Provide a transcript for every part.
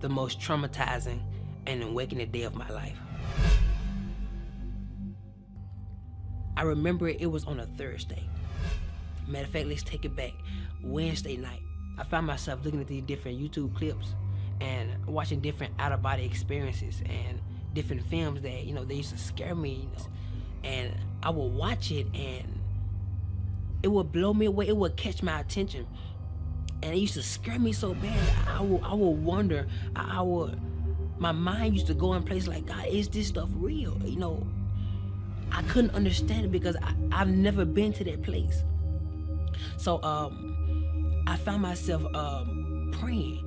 the most traumatizing and awakening day of my life. I remember it was on a Thursday. Matter of fact, let's take it back. Wednesday night, I found myself looking at these different YouTube clips and watching different out-of-body experiences and different films that, they used to scare me. And I would watch it and it would blow me away. It would catch my attention. And it used to scare me so bad. I would wonder, my mind used to go in places like, God, is this stuff real? I couldn't understand it because I've never been to that place. So I found myself praying.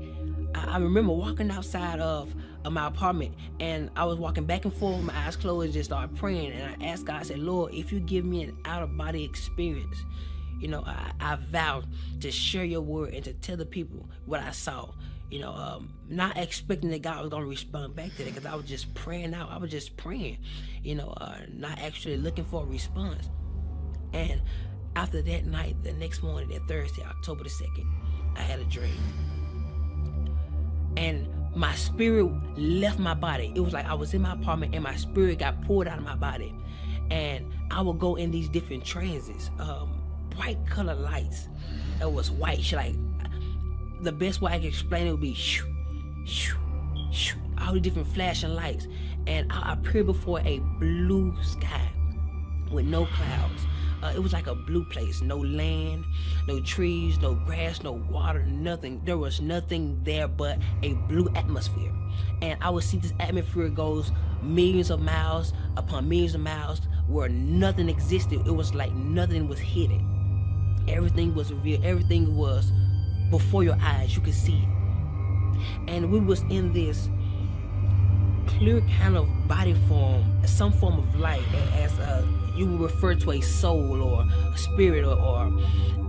I remember walking outside of my apartment, and I was walking back and forth with my eyes closed, just started praying. And I asked God, I said, Lord, if you give me an out-of-body experience, I vowed to share your word and to tell the people what I saw. Not expecting that God was going to respond back to that, because I was just praying out. I was just praying, not actually looking for a response. And after that night, the next morning, that Thursday, October the 2nd, I had a dream. And my spirit left my body. It was like I was in my apartment and my spirit got pulled out of my body. And I would go in these different transits, bright color lights. It was white, like the best way I can explain it would be shoo, shoo, shoo, all the different flashing lights. And I appeared before a blue sky with no clouds. It was like a blue place, no land, no trees, no grass, no water, nothing. There was nothing there but a blue atmosphere. And I would see this atmosphere goes millions of miles upon millions of miles where nothing existed. It was like nothing was hidden. Everything was revealed. Everything was before your eyes. You could see it. And we was in this clear kind of body form, some form of light, as you would refer to a soul or a spirit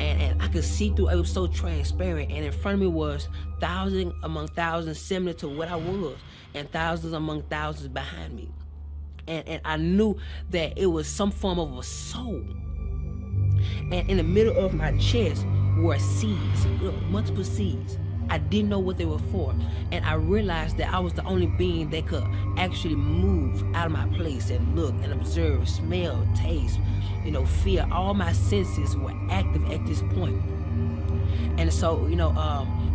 and I could see through. It was so transparent, and in front of me was thousands among thousands similar to what I was, and thousands among thousands behind me. And I knew that it was some form of a soul. And in the middle of my chest were seeds, multiple seeds. I didn't know what they were for. And I realized that I was the only being that could actually move out of my place and look and observe, smell, taste, feel. All my senses were active at this point. And so,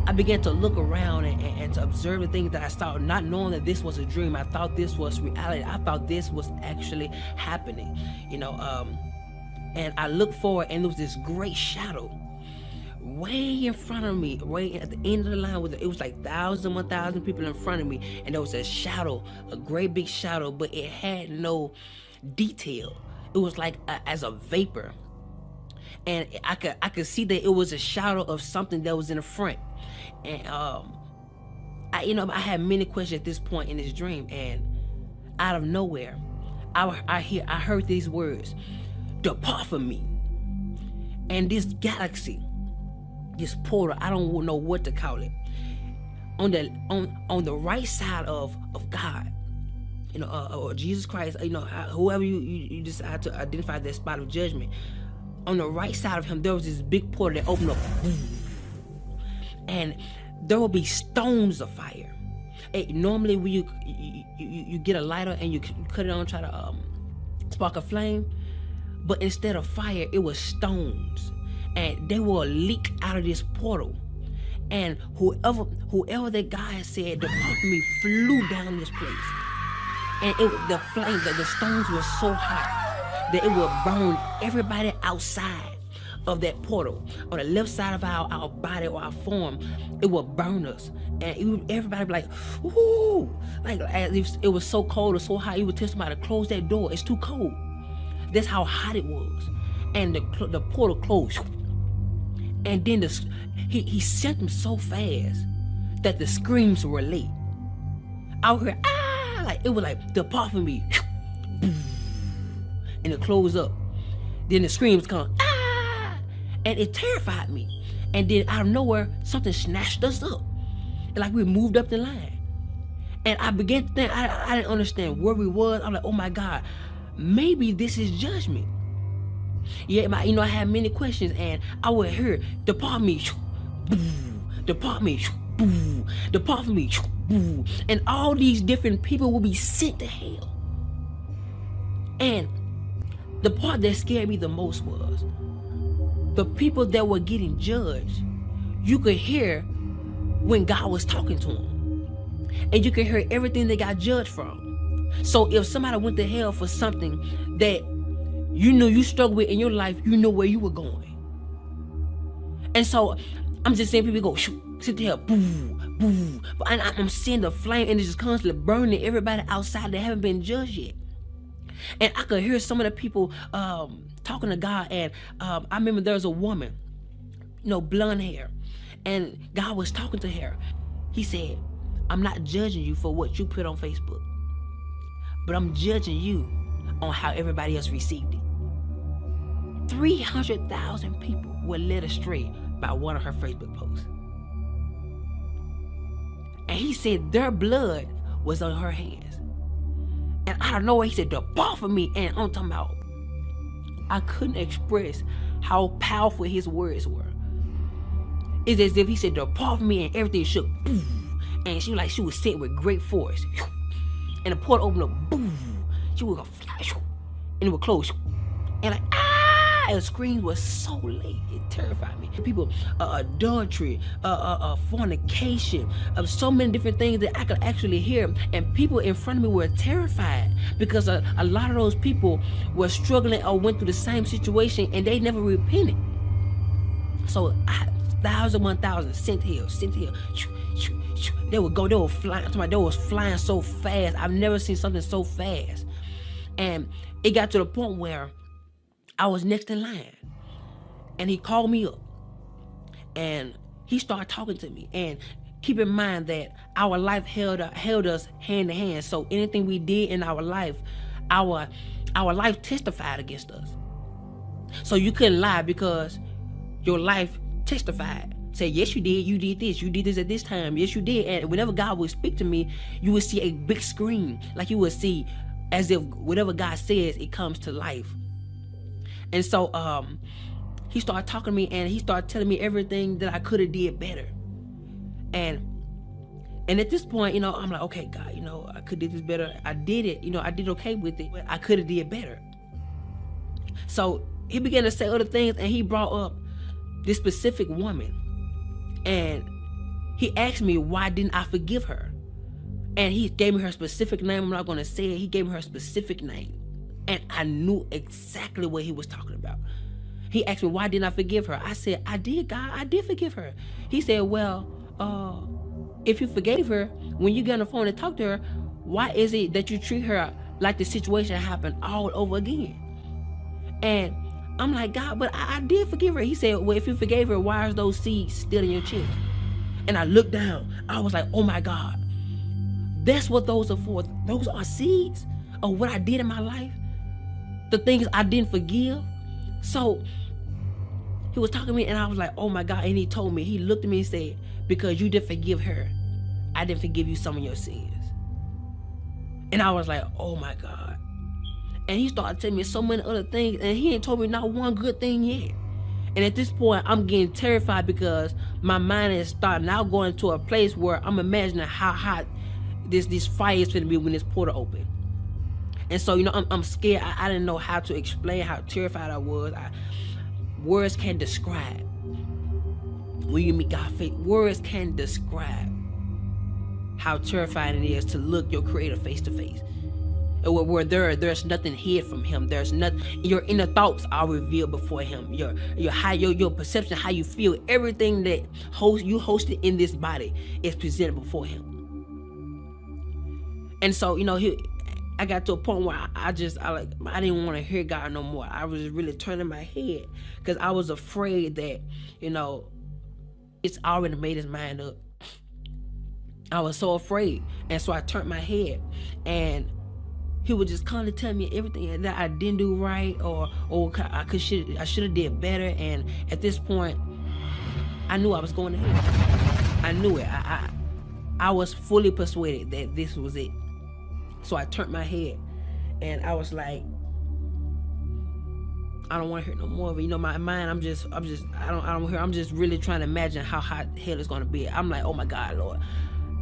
I began to look around and to observe the things that I saw, not knowing that this was a dream. I thought this was reality. I thought this was actually happening, and I looked forward, and there was this great shadow way in front of me, way at the end of the line. It was like 1,000 people in front of me, and there was a shadow, a great big shadow, but it had no detail. It was like as a vapor, and I could see that it was a shadow of something that was in the front. And I had many questions at this point in this dream, and out of nowhere, I heard these words: "Depart from me." And this galaxy, this portal, I don't know what to call it, on the right side of God, or Jesus Christ, whoever you decide to identify that spot of judgment, on the right side of him, there was this big portal that opened up, and there will be stones of fire. Normally when you get a lighter and you cut it on, try to spark a flame, but instead of fire, it was stones. And they will leak out of this portal. And whoever that guy said, "Depart from me," flew down this place. And the stones were so hot that it would burn everybody outside of that portal. On the left side of our body or our form, it would burn us. And everybody would be like, "Ooh," like as if it was so cold or so hot. You would tell somebody to close that door. It's too cold. That's how hot it was. And the portal closed. And then he sent them so fast that the screams were late. I would hear, "Ah!" Like it was like, "Depart from me." And it closed up. Then the screams come, "Ah!" And it terrified me. And then out of nowhere, something snatched us up. And like we moved up the line. And I began to think, I didn't understand where we was. I'm like, oh my God, maybe this is judgment. Yeah, I had many questions, and I would hear, "Depart me," "Depart me," boo, depart from me, boo. And all these different people will be sent to hell. And the part that scared me the most was the people that were getting judged. You could hear when God was talking to them, and you could hear everything they got judged from. So if somebody went to hell for something that you knew you struggled with in your life, you know where you were going. And so I'm just seeing people go, sit there, boo, boo. And I'm seeing the flame, and it's just constantly burning everybody outside that haven't been judged yet. And I could hear some of the people talking to God. And I remember there was a woman, blonde hair, and God was talking to her. He said, I'm not judging you for what you put on Facebook, but I'm judging you on how everybody else received it. 300,000 people were led astray by one of her Facebook posts. And he said their blood was on her hands. And out of nowhere, he said, depart from me. And I'm talking about, I couldn't express how powerful his words were. It's as if he said, depart from me, and everything shook. Boom. And she was sent with great force. And the portal opened up. Boom. She would go fly. And it would close. And like, and the screams was so late, it terrified me. People, adultery, fornication, so many different things that I could actually hear. And people in front of me were terrified because a lot of those people were struggling or went through the same situation, and they never repented. So 1,000 sent here. They would go, they were flying. They was flying so fast. I've never seen something so fast. And it got to the point where I was next in line, and he called me up, and he started talking to me. And keep in mind that our life held us hand to hand. So anything we did in our life, our life testified against us. So you couldn't lie because your life testified. Say, yes, you did this at this time, yes, you did. And whenever God would speak to me, you would see a big screen, like you would see as if whatever God says, it comes to life. And so he started talking to me, and he started telling me everything that I could have did better. And at this point, I'm like, okay, God, I could do this better. I did it, I did okay with it, but I could have did better. So he began to say other things, and he brought up this specific woman. And he asked me, why didn't I forgive her? And he gave me her specific name. I'm not going to say it. He gave me her specific name. And I knew exactly what he was talking about. He asked me, why didn't I forgive her? I said, I did, God. I did forgive her. He said, well, if you forgave her, when you get on the phone and talk to her, why is it that you treat her like the situation happened all over again? And I'm like, God, but I did forgive her. He said, well, if you forgave her, why are those seeds still in your chest? And I looked down. I was like, oh my God. That's what those are for. Those are seeds of what I did in my life. The things I didn't forgive. So he was talking to me, and I was like, oh my God. And he told me, he looked at me and said, because you didn't forgive her, I didn't forgive you some of your sins. And I was like, oh my God. And he started telling me so many other things, and he ain't told me not one good thing yet. And at this point, I'm getting terrified because my mind is starting now going to a place where I'm imagining how hot this fire is going to be when this portal opens. And so, I'm scared. I didn't know how to explain how terrified I was. Words can't describe. When you meet God face, words can't describe how terrifying it is to look your Creator face to face. Where there's nothing hid from Him. There's nothing. Your inner thoughts are revealed before Him. Your perception, how you feel, everything that you hosted in this body is presented before Him. And so, I got to a point where I didn't want to hear God no more. I was really turning my head because I was afraid that, it's already made his mind up. I was so afraid. And so I turned my head, and he would just constantly tell me everything that I didn't do right, or I should have did better. And at this point, I knew I was going to hell. I knew it. I was fully persuaded that this was it. So I turned my head, and I was like, I don't want to hear no more of it. You know, my mind, I'm just I'm just really trying to imagine how hot hell is going to be. I'm like, oh my God, Lord,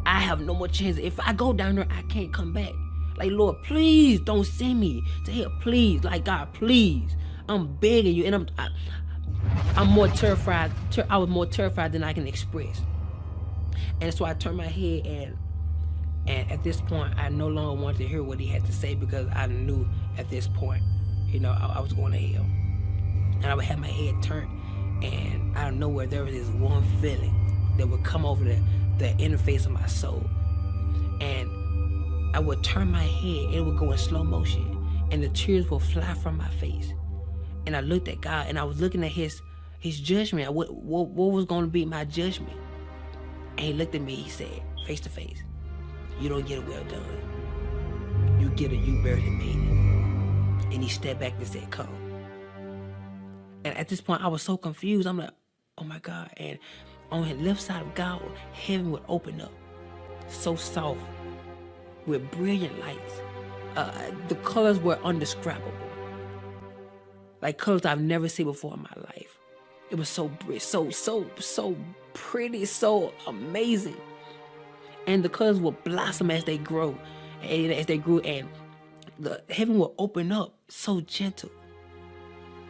I have no more chance. If I go down there, I can't come back. Like, Lord, please don't send me to hell. Please, like, God, please. I'm begging you. And I'm more terrified. I was more terrified than I can express. And so I turned my head, and at this point, I no longer wanted to hear what he had to say, because I knew at this point, you know, I was going to hell. And I would have my head turned, and out of nowhere, there was this one feeling that would come over the interface of my soul. And I would turn my head, and it would go in slow motion, and the tears would fly from my face. And I looked at God, and I was looking at his judgment. What was going to be my judgment? And he looked at me, he said, face to face, you don't get a well done. You get a you barely made it. And he stepped back and said, come. And at this point, I was so confused. I'm like, oh my God. And on the left side of God, heaven would open up, so soft, with brilliant lights. The colors were indescribable. Like colors I've never seen before in my life. It was so pretty, so amazing. And the colors will blossom as they grow, and as they grew, and the heaven will open up so gentle.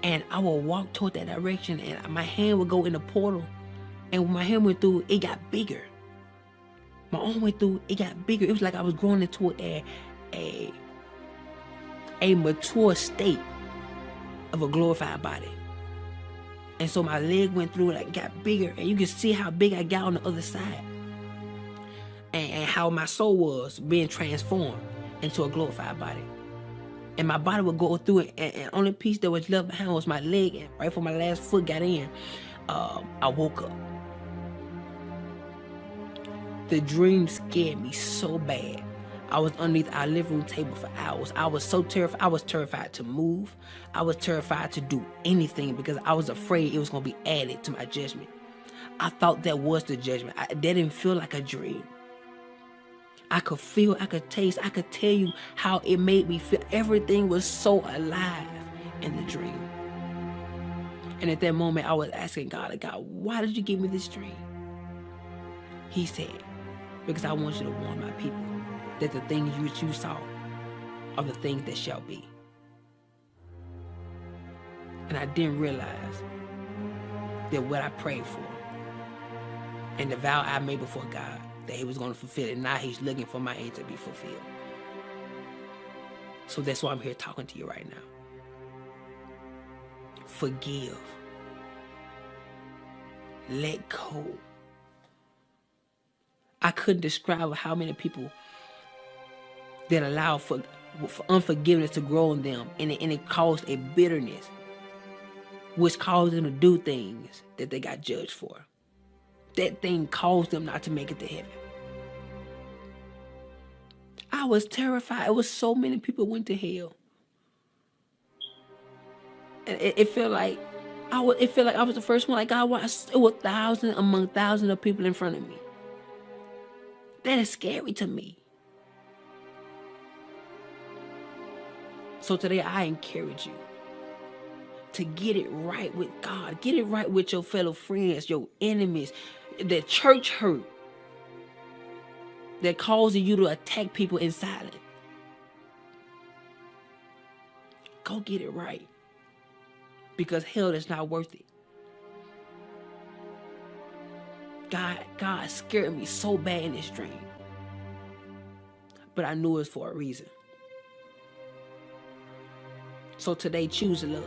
And I will walk toward that direction, and my hand would go in the portal. And when my hand went through, it got bigger. My arm went through, it got bigger. It was like I was growing into a mature state of a glorified body. And so my leg went through and it got bigger, and you can see how big I got on the other side, and how my soul was being transformed into a glorified body. And my body would go through it, and only piece that was left behind was my leg. And right before my last foot got in, I woke up. The dream scared me so bad. I was underneath our living room table for hours. I was so terrified. I was terrified to move. I was terrified to do anything, because I was afraid it was going to be added to my judgment. I thought that was the judgment. That didn't feel like a dream. I could feel, I could taste, I could tell you how it made me feel. Everything was so alive in the dream. And at that moment, I was asking God, why did you give me this dream? He said, because I want you to warn my people that the things which you saw are the things that shall be. And I didn't realize that what I prayed for and the vow I made before God, that he was going to fulfill it. Now he's looking for my end to be fulfilled. So that's why I'm here talking to you right now. Forgive. Let go. I couldn't describe how many people that allow for unforgiveness to grow in them, and it caused a bitterness, which caused them to do things that they got judged for. That thing caused them not to make it to heaven. I was terrified. It was so many people went to hell. And it felt like I was the first one. Like God, it was thousands among thousands of people in front of me. That is scary to me. So today I encourage you to get it right with God. Get it right with your fellow friends, your enemies, the church hurt that causes you to attack people in silence. Go get it right, because hell is not worth it. God scared me so bad in this dream, but I knew it was for a reason. So today, choose love.